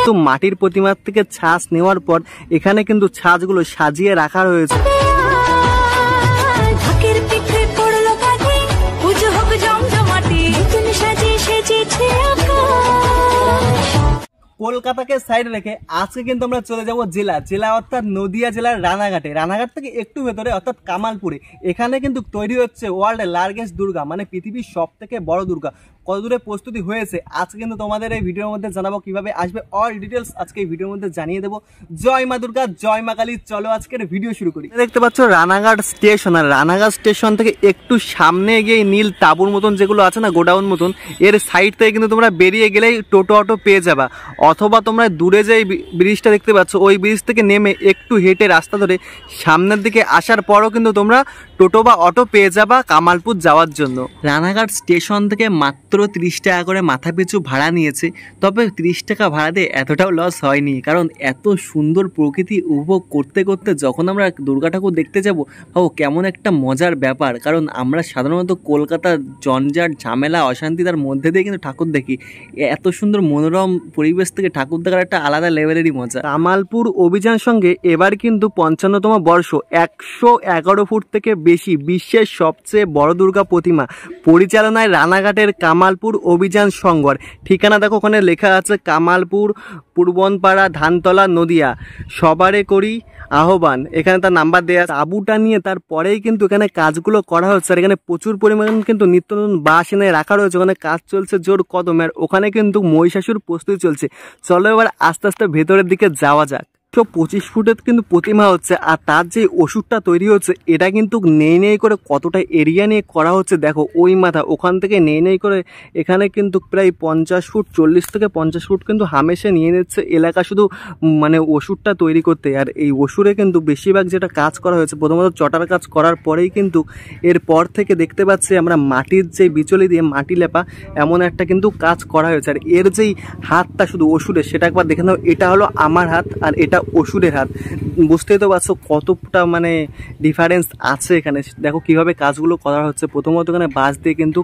তো মাটির প্রতিমার থেকে ছাঁচ নেওয়ার পর এখানে কিন্তু ছাঁচগুলো সাজিয়ে রাখা রয়েছে। কলকাতাকে সাইডে রেখে আজকে কিন্তু আমরা চলে যাব জেলা অর্থাৎ নদিয়া জেলার রানাঘাটে। রানাঘাট থেকে একটু ভেতরে অর্থাৎ কামালপুরে এখানে কিন্তু তৈরি হচ্ছে ওয়ার্ল্ড লার্জেস্ট দুর্গা, মানে পৃথিবীর সব থেকে বড় দুর্গা। কত দূরে প্রস্তুতি হয়েছে আজকে কিন্তু তোমাদের এই ভিডিওর মধ্যে জানাবো, কিভাবে আসবে অল ডিটেলস আজকে এই ভিডিওর মধ্যে জানিয়ে দেবো। জয় মা দুর্গা, জয় মা কালী। চলো আজকের ভিডিও শুরু করি। দেখতে পাচ্ছ রানাঘাট স্টেশন, আর রানাঘাট স্টেশন থেকে একটু সামনে গিয়ে নীল তাঁবুর মতন যেগুলো আছে না, গোডাউন মতন, এর সাইড থেকে কিন্তু তোমরা বেরিয়ে গেলেই টোটো অটো পেয়ে যাবা, অথবা তোমরা দূরে যে ব্রিজটা দেখতে পাচ্ছ ওই ব্রিজ থেকে নেমে একটু হেঁটে রাস্তা ধরে সামনের দিকে আসার পরও কিন্তু তোমরা টোটো বা অটো পেয়ে যাবা কামালপুর যাওয়ার জন্য। রানাঘাট স্টেশন থেকে মাত্র 30 টাকা করে মাথা পিছু ভাড়া নিয়েছে, তবে 30 টাকা ভাড়া দিয়ে এতটাও লস হয়নি, কারণ এত সুন্দর প্রকৃতি উপভোগ করতে করতে যখন আমরা দুর্গা ঠাকুর দেখতে যাব, ও কেমন একটা মজার ব্যাপার। কারণ আমরা সাধারণত কলকাতার জঞ্জাট ঝামেলা অশান্তি তার মধ্যে দিয়ে কিন্তু ঠাকুর দেখি, এত সুন্দর মনোরম পরিবেশ থেকে ঠাকুর দেখার একটা আলাদা লেভেলেরই মজা। কামালপুর অভিযান সঙ্গে এবার কিন্তু 55তম বর্ষ, 111 ফুট থেকে বেশি, বিশ্বের সবচেয়ে বড় দুর্গা প্রতিমা পরিচালনায় রানাঘাটের কামালপুর অভিযান সংঘর। ঠিকানা দেখো, ওখানে লেখা আছে কামালপুর, পূর্বনপাড়া, ধানতলা, নদিয়া। সবারে করি আহ্বান, এখানে তার নাম্বার দেওয়া। তাঁবুটা নিয়ে তারপরেই কিন্তু এখানে কাজগুলো করা হচ্ছে, আর এখানে প্রচুর পরিমাণ কিন্তু নিত্য নতুন বাঁশ এনে রাখা রয়েছে। ওখানে কাজ চলছে জোর কদমে, আর ওখানে কিন্তু মহিষাসুর প্রস্তুতি চলছে। চলো এবার আস্তে আস্তে ভেতরের দিকে যাওয়া যাক। 125 ফুটের কিন্তু প্রতিমা হচ্ছে, আর তার যে ওষুধটা তৈরি হচ্ছে এটা কিন্তু নেই করে কতটা এরিয়া নিয়ে করা হচ্ছে দেখো। ওই মাথা ওখান থেকে নেই করে এখানে কিন্তু প্রায় 50 ফুট, 40 থেকে 50 ফুট কিন্তু হামেশা নিয়ে নিচ্ছে এলাকা শুধু মানে ওষুধটা তৈরি করতে। আর এই ওষুধে কিন্তু বেশিরভাগ যেটা কাজ করা হয়েছে, প্রথমত চটার কাজ করার পরেই কিন্তু এরপর থেকে দেখতে পাচ্ছি আমরা মাটির যে বিচলি দিয়ে মাটি লেপা এমন একটা কিন্তু কাজ করা হয়েছে। আর এর যেই হাতটা শুধু ওষুধের, সেটা একবার দেখে নাও। এটা হলো আমার হাত আর এটা ওষুধের হাত, বুঝতেই তো পারছো কতটা মানে ডিফারেন্স আছে এখানে। দেখো কিভাবে কাজগুলো করা হচ্ছে। প্রথমত এখানে বাঁশ দিয়ে কিন্তু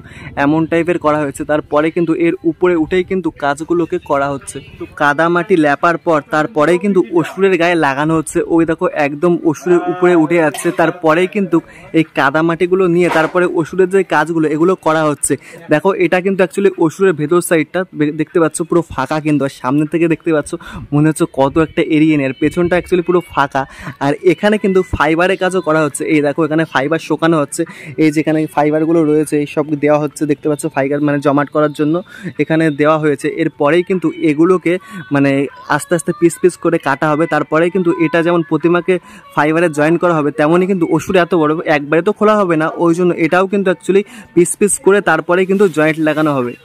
এমন টাইপের করা হয়েছে, তারপরে কিন্তু এর উপরে উঠেই কিন্তু কাজগুলোকে করা হচ্ছে। তো কাদা মাটি লেপার পর তারপরেই কিন্তু অসুরের গায়ে লাগানো হচ্ছে। ওই দেখো একদম অসুরের উপরে উঠে যাচ্ছে, তারপরেই কিন্তু এই কাদা মাটিগুলো নিয়ে তারপরে অসুরের যে কাজগুলো এগুলো করা হচ্ছে। দেখো এটা কিন্তু অ্যাকচুয়ালি অসুরের ভেতর সাইডটা দেখতে পাচ্ছ পুরো ফাঁকা, কিন্তু আর সামনে থেকে দেখতে পাচ্ছ মনে হচ্ছে কত একটা এরিয়া নেই, পেছনটা অ্যাকচুয়ালি পুরো ফাঁকা। আর এখানে কিন্তু ফাইবারের কাজও করা হচ্ছে। এই দেখো এখানে ফাইবার শোকানো হচ্ছে, এই যেখানে ফাইবারগুলো রয়েছে এই সব দেওয়া হচ্ছে, দেখতে পাচ্ছ ফাইবার মানে জমাট করার জন্য এখানে দেওয়া হয়েছে। এরপরেই কিন্তু এগুলোকে মানে আস্তে আস্তে পিস পিস করে কাটা হবে। তারপরেই কিন্তু এটা যেমন প্রতিমাকে ফাইবারে জয়েন করা হবে, তেমনই কিন্তু ওষুধ এত বড় একবারে তো খোলা হবে না, ওই জন্য এটাও কিন্তু অ্যাকচুয়ালি পিস পিস করে তারপরেই কিন্তু জয়েন্ট লাগানো হবে।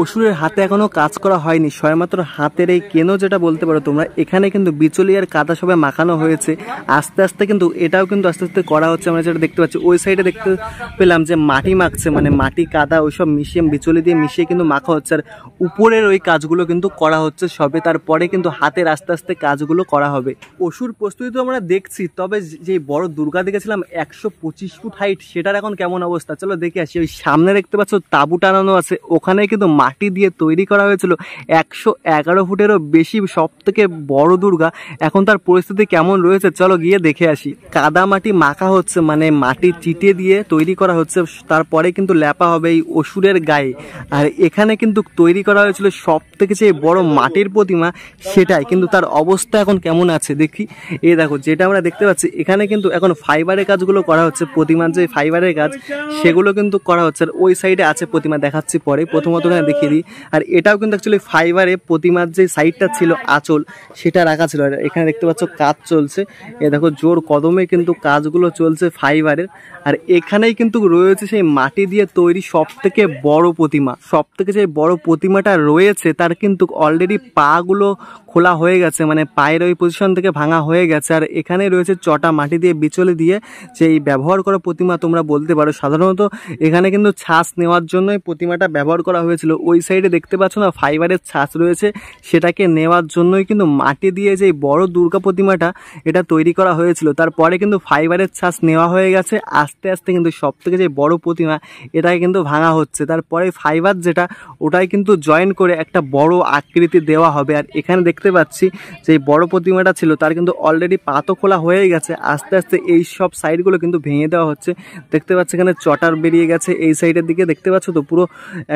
অসুরের হাতে এখনো কাজ করা হয়নি, সবেমাত্র হাতের এই কেনো যেটা বলতে পারো তোমরা, এখানে কিন্তু বিচলি আর কাদা সবে মাখানো হয়েছে। আস্তে আস্তে কিন্তু এটাও কিন্তু আস্তে আস্তে করা হচ্ছে। আমরা যেটা দেখতে পাচ্ছি ওই সাইডে দেখতে পেলাম যে মাটি মাখছে, মানে মাটি কাদা ওইসব মিশিয়ে বিচলি দিয়ে মিশিয়ে কিন্তু মাখা হচ্ছে। আর উপরের ওই কাজগুলো কিন্তু করা হচ্ছে সবে, তারপরে কিন্তু হাতের আস্তে আস্তে কাজগুলো করা হবে। অসুর প্রস্তুতি তো আমরা দেখছি, তবে যে বড় দুর্গা দেখেছিলাম 125 ফুট হাইট, সেটার এখন কেমন অবস্থা চলো দেখে আসি। ওই সামনে দেখতে পাচ্ছ তাঁবু টানানো আছে, ওখানে কিন্তু মাটি দিয়ে তৈরি করা হয়েছিল 111 ফুটেরও বেশি, সব থেকে বড় দুর্গা। এখন তার পরিস্থিতি কেমন রয়েছে চলো গিয়ে দেখে আসি। কাদা মাটি মাখা হচ্ছে, মানে মাটি চিটে দিয়ে তৈরি করা হচ্ছে, তারপরে কিন্তু লেপা হবে এই অসুরের গায়ে। আর এখানে কিন্তু তৈরি করা হয়েছিল সব থেকে যে বড় মাটির প্রতিমা, সেটাই কিন্তু তার অবস্থা এখন কেমন আছে দেখি। এই দেখো যেটা আমরা দেখতে পাচ্ছি এখানে কিন্তু এখন ফাইবারের কাজগুলো করা হচ্ছে, প্রতিমার যে ফাইবারের কাজ সেগুলো কিন্তু করা হচ্ছে। আর ওই সাইডে আছে প্রতিমা, দেখাচ্ছি পরে, প্রথমত দেখিয়ে দিই। আর এটাও কিন্তু অ্যাকচুয়ালি ফাইবারে প্রতিমার যে সাইডটা ছিল আঁচল সেটা রাখা ছিল। আর এখানে দেখতে পাচ্ছ কাজ চলছে, এ দেখো জোর কদমে কিন্তু কাজগুলো চলছে ফাইবারের। আর এখানেই কিন্তু রয়েছে সেই মাটি দিয়ে তৈরি সব থেকে বড় প্রতিমা। সব থেকে যে বড় প্রতিমাটা রয়েছে তার কিন্তু অলরেডি পা গুলো খোলা হয়ে গেছে, মানে পায়ের ওই পজিশন থেকে ভাঙা হয়ে গেছে। আর এখানে রয়েছে চটা মাটি দিয়ে বিচলে দিয়ে সেই ব্যবহার করা প্রতিমা তোমরা বলতে পারো। সাধারণত এখানে কিন্তু ছাঁচ নেওয়ার জন্যই প্রতিমাটা ব্যবহার করা হয়েছিল। ওই সাইডে দেখতে পাচ্ছ না ফাইবারের ছাঁচ রয়েছে, সেটাকে নেওয়ার জন্যই কিন্তু মাটি দিয়ে যে বড় দুর্গা প্রতিমাটা এটা তৈরি করা হয়েছিল। তারপরে কিন্তু ফাইবারের ছাঁচ নেওয়া হয়ে গেছে, আস্তে আস্তে কিন্তু সব থেকে যে বড় প্রতিমা এটাকে কিন্তু ভাঙা হচ্ছে। তারপরে ফাইবার যেটা ওটাই কিন্তু জয়েন করে একটা বড় আকৃতি দেওয়া হবে। আর এখানে দেখতে পাচ্ছি যে বড় প্রতিমাটা ছিল তার কিন্তু অলরেডি পা তো খোলা হয়ে গেছে, আস্তে আস্তে এই সব সাইডগুলো কিন্তু ভেঙে দেওয়া হচ্ছে। দেখতে পাচ্ছি এখানে চটার বেরিয়ে গেছে, এই সাইডের দিকে দেখতে পাচ্ছ তো পুরো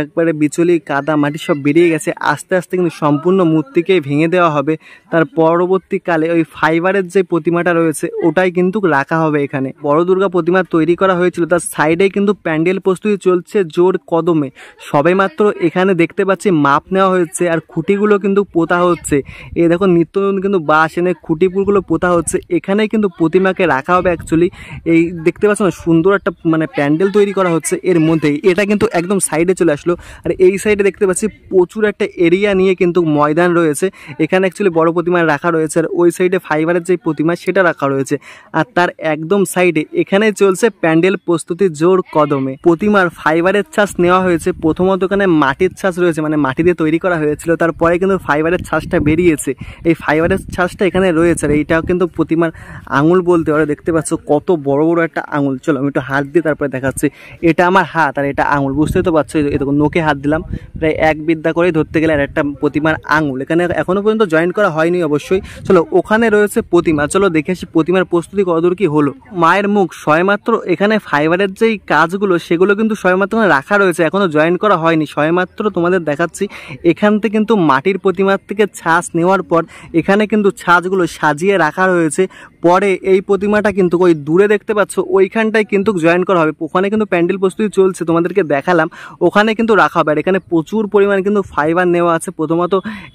একবারে বিচলি কাদা মাটি সব বেরিয়ে গেছে। আস্তে আস্তে কিন্তু সম্পূর্ণ মূর্তিকেই ভেঙে দেওয়া হবে। তার পরবর্তীকালে ওই ফাইবারের যে প্রতিমাটা রয়েছে ওটাই কিন্তু রাখা হবে। এখানে বড় দুর্গা প্রতিমা তৈরি করা হয়েছিল, তার সাইডে কিন্তু প্যান্ডেল প্রস্তুতি চলছে জোর কদমে। সবে মাত্র এখানে দেখতে পাচ্ছি মাপ নেওয়া হয়েছে আর খুঁটিগুলো কিন্তু পোতা হচ্ছে। এই দেখো নিত্য নতুন কিন্তু বাঁশ এনে খুঁটিপুরগুলো পোতা হচ্ছে। এখানে কিন্তু প্রতিমাকে রাখা হবে অ্যাকচুয়ালি। এই দেখতে পাচ্ছ না সুন্দর একটা মানে প্যান্ডেল তৈরি করা হচ্ছে এর মধ্যেই। এটা কিন্তু একদম সাইডে চলে আসলো। আর এই সাইডে দেখতে পাচ্ছি প্রচুর একটা এরিয়া নিয়ে কিন্তু ময়দান রয়েছে, এখানে অ্যাকচুয়ালি বড় প্রতিমা রাখা রয়েছে। আর ওই সাইডে ফাইবারের যে প্রতিমা সেটা রাখা রয়েছে। আর তার একদম সাইডে এখানে চলছে প্যান্ডেল প্রস্তুতি জোর কদমে। প্রতিমার ফাইবারের ছাঁচ নেওয়া হয়েছে। প্রথমত এখানে মাটির ছাঁচ রয়েছে, মানে মাটি দিয়ে তৈরি করা হয়েছিল, তারপরে কিন্তু ফাইবারের ছাঁচটা বেরিয়েছে। এই ফাইবারের ছাঁচটা এখানে রয়েছে। আর এইটাও কিন্তু প্রতিমার আঙুল বলতে পারো। দেখতে পাচ্ছ কত বড় বড় একটা আঙুল। চলো আমি একটু হাত দিয়ে তারপরে দেখাচ্ছি। এটা আমার হাত আর এটা আঙুল, বুঝতেই তো পারছো। এরকম নোকে হাত দিলাম, প্রায় এক বিদ্যা করে ধরতে গেলে আর একটা প্রতিমার আঙুল এখানে এখনো পর্যন্ত জয়েন করা হয়নি অবশ্যই। চলো ওখানে রয়েছে প্রতিমা, চলো দেখে আসি প্রতিমার প্রস্তুতি কতদূর কি হলো। মায়ের মুখ সবেমাত্র এখানে ফাইবারের যেই কাজগুলো সেগুলো কিন্তু সবেমাত্র রাখা রয়েছে, এখনো জয়েন করা হয়নি। সবেমাত্র তোমাদের দেখাচ্ছি এখান থেকে কিন্তু মাটির প্রতিমার থেকে ছাঁচ নেওয়ার পর এখানে কিন্তু ছাঁচগুলো সাজিয়ে রাখা রয়েছে। পরে এই প্রতিমাটা কিন্তু ওই দূরে দেখতে পাচ্ছ ওইখানটায় কিন্তু জয়েন করা হবে। ওখানে কিন্তু প্যান্ডেল প্রস্তুতি চলছে, তোমাদেরকে দেখালাম, ওখানে কিন্তু রাখা হবে। আর এখানে প্রচুর পরিমাণে কিন্তু ফাইবার নেওয়া আছে। প্রথমত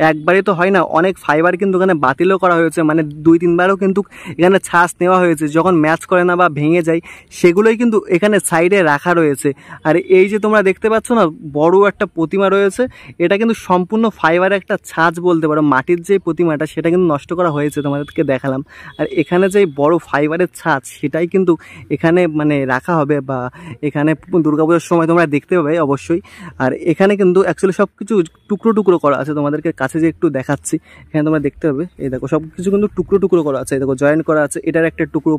একবারই তো হয় না, অনেক ফাইবার কিন্তু এখানে বাতিলও করা হয়েছে, মানে 2-3 বারও কিন্তু এখানে ছাঁচ নেওয়া হয়েছে। যখন ম্যাচ করে না বা ভেঙে যায় সেগুলোই কিন্তু এখানে সাইডে রাখা রয়েছে। আর এই যে তোমরা দেখতে পাচ্ছ না বড় একটা প্রতিমা রয়েছে, এটা কিন্তু সম্পূর্ণ ফাইবারের একটা ছাঁচ বলতে পারো। মাটির যে প্রতিমাটা সেটা কিন্তু নষ্ট করা হয়েছে, তোমাদেরকে দেখালাম। আর এখানে যে বড় ফাইবারের ছাঁচ সেটাই কিন্তু এখানে মানে রাখা হবে, বা এখানে দুর্গাপূজার সময় তোমরা দেখতে পাবে অবশ্যই। আর এখানে কিন্তু অ্যাকচুয়ালি সব কিছু টুকরো টুকরো করা আছে, তোমাদেরকে কাছে যে একটু দেখাচ্ছি। এখানে তোমরা দেখতে পাবে, এই দেখো সব কিছু কিন্তু টুকরো টুকরো করা আছে। এই দেখো জয়েন করা আছে, এটার একটা টুকরো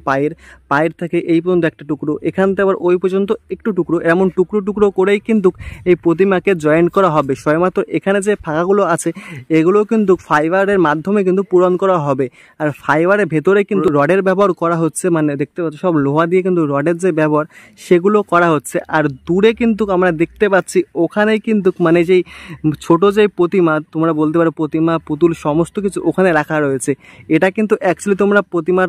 পায়ের থেকে এই পর্যন্ত একটা টুকরো, এখান থেকে আবার ওই পর্যন্ত একটু টুকরো, এমন টুকরো টুকরো করেই কিন্তু এই প্রতিমাকে জয়েন করা হবে। সবেমাত্র এখানে যে ফাঁকাগুলো আছে এগুলো কিন্তু ফাইবারের মাধ্যমে কিন্তু পূরণ করা হবে। আর ফাইবারের ভেতরে কিন্তু রডের ব্যবহার করা হচ্ছে, মানে দেখতে পাচ্ছি সব লোহা দিয়ে কিন্তু রডের যে ব্যবহার সেগুলো করা হচ্ছে। আর দূরে কিন্তু আমরা দেখতে পাচ্ছি ওখানে কিন্তু মানে যেই ছোট যে প্রতিমা, তোমরা বলতে পারো প্রতিমা পুতুল সমস্ত কিছু ওখানে রাখা রয়েছে। এটা কিন্তু অ্যাকচুয়ালি তোমরা প্রতিমার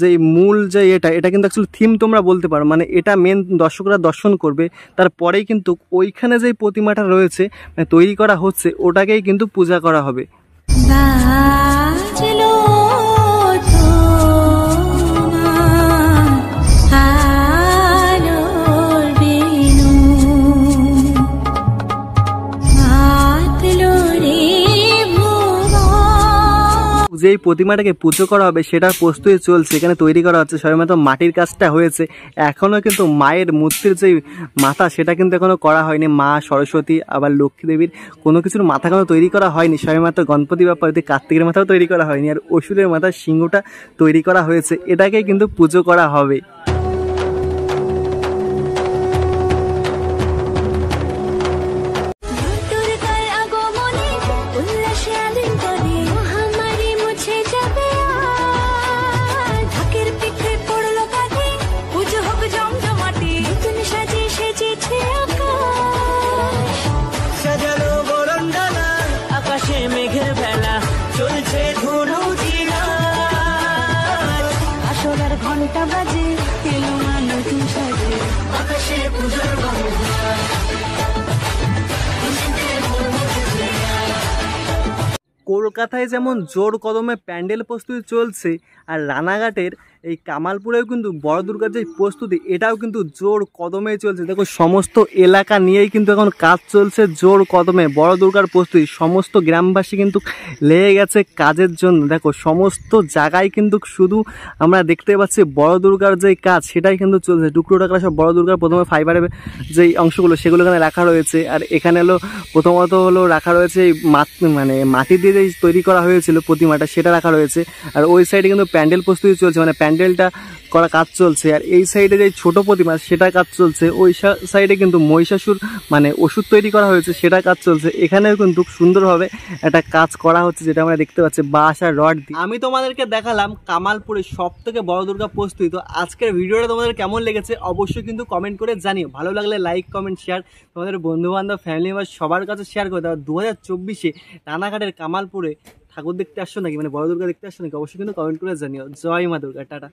যে মূল যে এটা কিন্তু অ্যাকচুয়ালি থিম তোমরা বলতে পারো, মানে এটা মেন দর্শকরা দর্শন করবে। তারপরেই কিন্তু ওইখানে যেই প্রতিমাটা রয়েছে মানে তৈরি করা হচ্ছে ওটাকেই কিন্তু পূজা করা হবে। যেই প্রতিমাটাকে পুজো করা হবে সেটার প্রস্তুতি চলছে, এখানে তৈরি করা হচ্ছে। সবেমাত্র মাটির কাজটা হয়েছে, এখনও কিন্তু মায়ের মূর্তির যে মাথা সেটা কিন্তু এখনও করা হয়নি। মা সরস্বতী আবার লক্ষ্মী দেবীর কোনো কিছুর মাথা কোনো তৈরি করা হয়নি। সবেমাত্র গণপতি বাপ্পা কার্তিকের মাথাও তৈরি করা হয়নি। আর অসুরের মাথার সিংহটা তৈরি করা হয়েছে, এটাকেই কিন্তু পুজো করা হবে। কলকাতায় যেমন জোর কদমে প্যান্ডেল প্রস্তুতি চলছে, আর রানাঘাটের এই কামালপুরেও কিন্তু বড় দুর্গার যে প্রস্তুতি এটাও কিন্তু জোর কদমে চলছে। দেখো সমস্ত এলাকা নিয়েই কিন্তু এখন কাজ চলছে জোর কদমে। বড় দুর্গার প্রস্তুতি সমস্ত গ্রামবাসী কিন্তু লেগে গেছে কাজের জন্য। দেখো সমস্ত জায়গায় কিন্তু শুধু আমরা দেখতে পাচ্ছি বড় দুর্গার যেই কাজ সেটাই কিন্তু চলছে। টুকরো টাকরা সব বড় দুর্গার প্রথমে ফাইবারের যেই অংশগুলো সেগুলো এখানে রাখা রয়েছে। আর এখানে হলো প্রথমত হলো রাখা রয়েছে এই মানে মাটি দিয়ে যেই তৈরি করা হয়েছিল প্রতিমাটা সেটা রাখা রয়েছে। আর ওই সাইডে কিন্তু প্যান্ডেল প্রস্তুতি চলছে, মানে প্যান্ডেলটা করা কাজ চলছে। আর এই সাইডে যে ছোট প্রতিমা সেটার কাজ চলছে। ওই সাইডে কিন্তু মহিষাসুর মানে ওষুধ তৈরি করা হয়েছে সেটার কাজ চলছে। এখানেও কিন্তু সুন্দরভাবে একটা কাজ করা হচ্ছে যেটা আমরা দেখতে পাচ্ছি বাঁশ আর রড দিয়ে। আমি তোমাদেরকে দেখালাম কামালপুরের সব থেকে বড় দুর্গা প্রস্তুতি। তো আজকের ভিডিওটা তোমাদের কেমন লেগেছে অবশ্যই কিন্তু কমেন্ট করে জানিও। ভালো লাগলে লাইক কমেন্ট শেয়ার তোমাদের বন্ধু বান্ধব ফ্যামিলি মেম্বার সবার কাছে শেয়ার করে দাও। 2024-এ রানাঘাটের কামালপুরে ঠাকুর দেখতে আসছো নাকি, মানে বড় দুর্গা দেখতে আসছো নাকি, অবশ্যই কিন্তু কমেন্ট করে জানিও। জয় মা দুর্গা, টাটা।